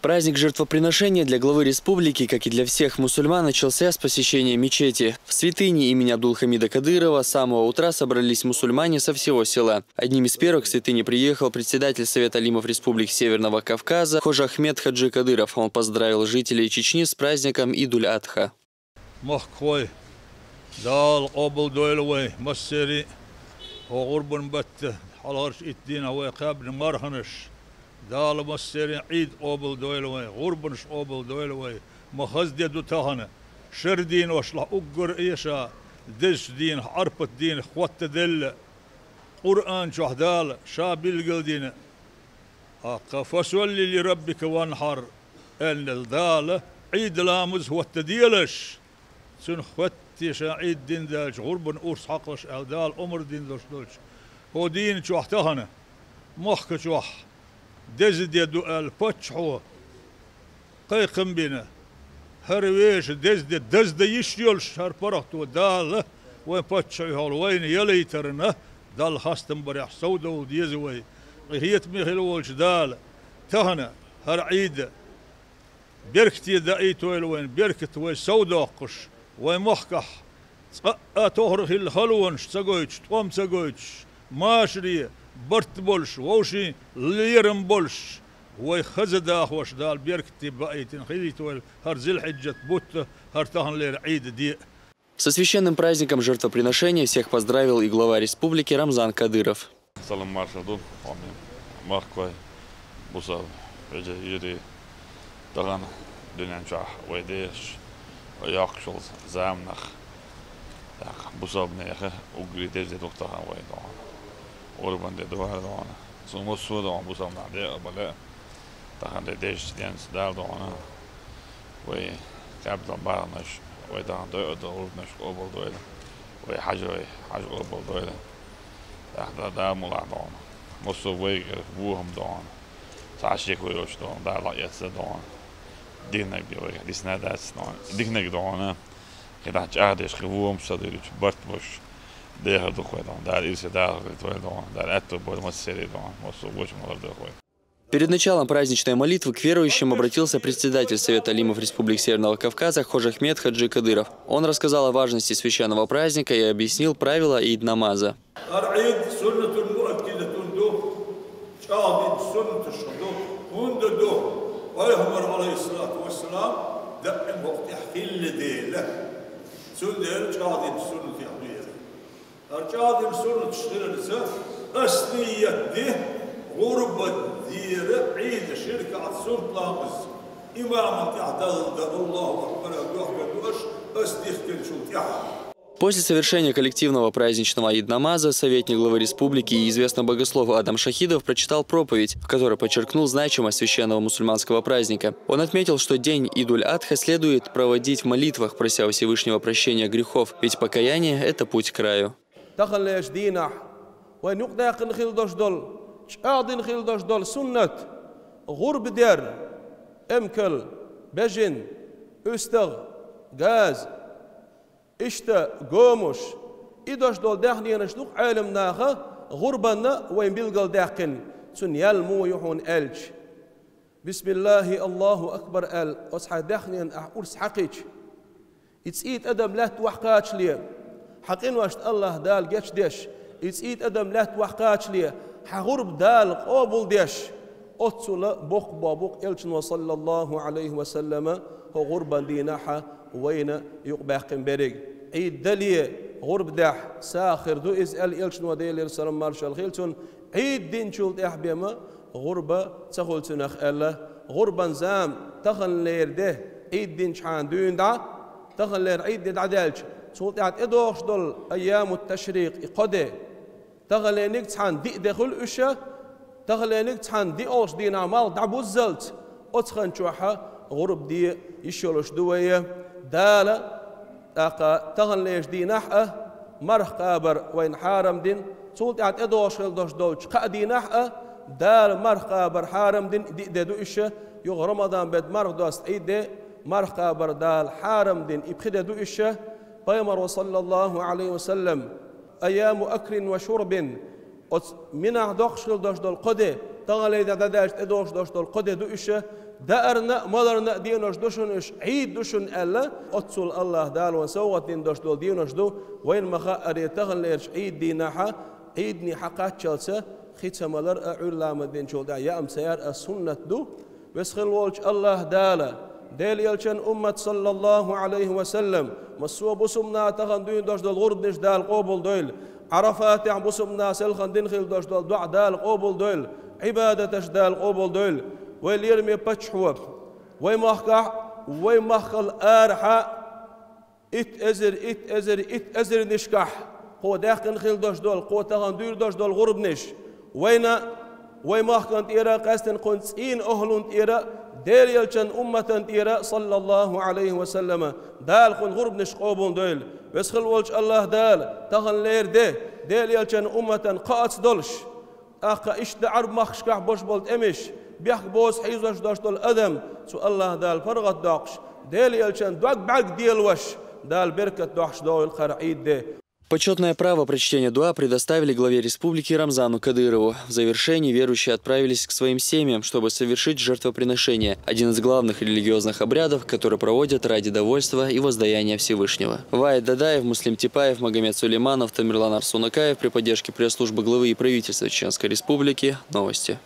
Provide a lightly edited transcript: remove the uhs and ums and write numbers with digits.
Праздник жертвоприношения для главы республики, как и для всех мусульман, начался с посещения мечети. В святыне имени Абдулхамида Кадырова с самого утра собрались мусульмане со всего села. Одним из первых к святыне приехал председатель Совета алимов Республик Северного Кавказа Хожа Ахмед Хаджи Кадыров. Он поздравил жителей Чечни с праздником Идуль-Адха. دال مصير عيد قبل دويلوي غربنش قبل دويلوي مخزدي دو تهنا شردين وشلا أجر إيشا دش دين عرفت دين خوات دل قرآن شهدال شابيل قلدين فسولي لربك وانحر أن الدال عيد لامز هو التديلش سن خواتي شا عيد دين دالش غربن أورس حقلش الدال أمر دين دولش هو دين شوحتهنا مخك شوح دزد يدو الفتحو قيقم بنا هرويش دزد يشيلش هر فرحتو دال وين فتحو هول وين يليترنا دال خاستم بريح سودو ديزوي هيت ميخلولش دال تهنا هر عيد بيركتي دايتو وين بيركت وين سودوقش وين مخكح تهرخ الخلونش تسقويتش توم تسقويتش ماشري برت بولش ووشي ليرم بولش ويخزدا خوش دال بيركتي بايتين خيليتو هر ذي الحجة بوت هر تهن لير عيد دي. Со священным праздником жертвоприношения всех поздравил и глава республики Рамзан Кадыров. Салам маршадун, маркой, бусав, юри, таган, дюнянчах, вайдеш, яхшул, замнах, бусав неха, угридеш де доктахан вайдон. Orban de doar doana. Somos sudo busam na de bale. Tahan de desh dens dal doana. We capital barnash. We dan de ordnash obol doile. We hajoy obol doile. Da mula doana. Mosso we wuham doana. Sashik we rosh doana. Da la yets doana. Dignek de we disna das doana. Dignek doana. Keda chardes gewum sadelich bartbosh. Перед началом праздничной молитвы к верующим обратился председатель Совета алимов Республик Северного Кавказа Хожа Ахмед Хаджи Кадыров. Он рассказал о важности священного праздника и объяснил правила ид-намаза. أرجعهم سنة شغلة أسنية ده غربة دير عيد شركة عصون لامز إمام تحت الله أكبر يحكي أسديخ كل شو تحت. После совершения коллективного праздничного ид-намаза советник главы республики и известный богослов Адам Шахидов прочитал проповедь, в которой подчеркнул значимость священного мусульманского праздника. Он отметил, что день Идуль-Адха следует проводить в молитвах, прося у Всевышнего прощения грехов, ведь покаяние – это путь к краю. تخليش دينح وين يقدق نخيل دشدل شاد نخيل دشدل سنة غرب دير امكل بجن استغ غاز اشتا قومش إدش دول داخلين نشلوق عالم ناخا غربنا وين بيلقل داخل سن يلمو يحون ألج بسم الله الله أكبر أل أصحى داخلين أرس حقيج يتسيت أدم لا توحقاتش ليه حقين واشت الله دال جيش ديش يتسيت أدم لا توحقاتش ليه حغرب دال قابل ديش أتصل بوق بابوق إلشن وصلى الله عليه وسلم هو غربا ديناحا وين يقباقن بريق عيد دليه غرب داح ساخر دو إزال إلشن وديل سلام مارشال خيلتون عيد دين شولت إحبيما غربة تخلتون أخ الله غربا زام تخل لير ده عيد دين شحان دون دا تخل لير عيد دين عدالج شولت إعد إدوخش دول أيام التشريق إقده تخل لينك تحان دي دخل أشا تخل لينك تحان دي أوش دين عمال دعبو الزلت أتخن شوحا غرب دي يشولش دوية دالة تغن ليش دي نحأة مرخ قابر وين حارم دين سولت عاد إدوش خلدوش دولش قا دي نحأة دال مرخ قابر حارم دين دي دو إشة يغ رمضان بد مرخ دوست عيد دي مرخ قابر دال حارم دين إبخد دو إشة بيمر صلى الله عليه وسلم أيام أكل وشرب منع دوخ خلدوش دول قده تغلي داداش ادوش دوشتول قد دوشه دارنا مدرنا دينوش دوشنش عيد دوشن الا اتسول الله دال وسوت دين دوشتول دينوش دو وين مخا اري تغليرش عيد دينها عيدني حقات تشلسه خيت مالر علام دين شول دا يا ام سيار السنه دو وسخل ولش الله دالا ديل يلشن أمة صلى الله عليه وسلم مسوا بسمنا تغن دين دوش دول غرب نش دال قبول دويل عرفات عم بسمنا سلخن دين خيل دوش دول دع دال قبول دويل عبادة دال قبول دويل ويليرمي بتشحوب ويمخل أرحى ات أزر نشكح قو داخل خيل دوش دول قو تغن دير دوش دول غرب نش ويمخل تيرا قاستن قنصين أهلون تيرا دير يلشن أمة تيرا صلى الله عليه وسلم دال خن غرب نش قوبون دويل ويسخل ولش الله دال تغن لير ديل يلشن أمة قاتس دولش أخا إشت عرب مخشكح بوش بولت إمش بيحك بوس حيزوش دوش دول أدم سو الله دال فرغت داقش ديل يلشن دوك بعق ديل وش دال بركة دوحش دويل خرعيد دي. Почетное право прочтения дуа предоставили главе республики Рамзану Кадырову. В завершении верующие отправились к своим семьям, чтобы совершить жертвоприношение – один из главных религиозных обрядов, которые проводят ради довольства и воздаяния Всевышнего. Ваид Дадаев, Муслим Типаев, Магомед Сулейманов, Тамерлан Арсунакаев при поддержке пресс-службы главы и правительства Чеченской Республики. Новости.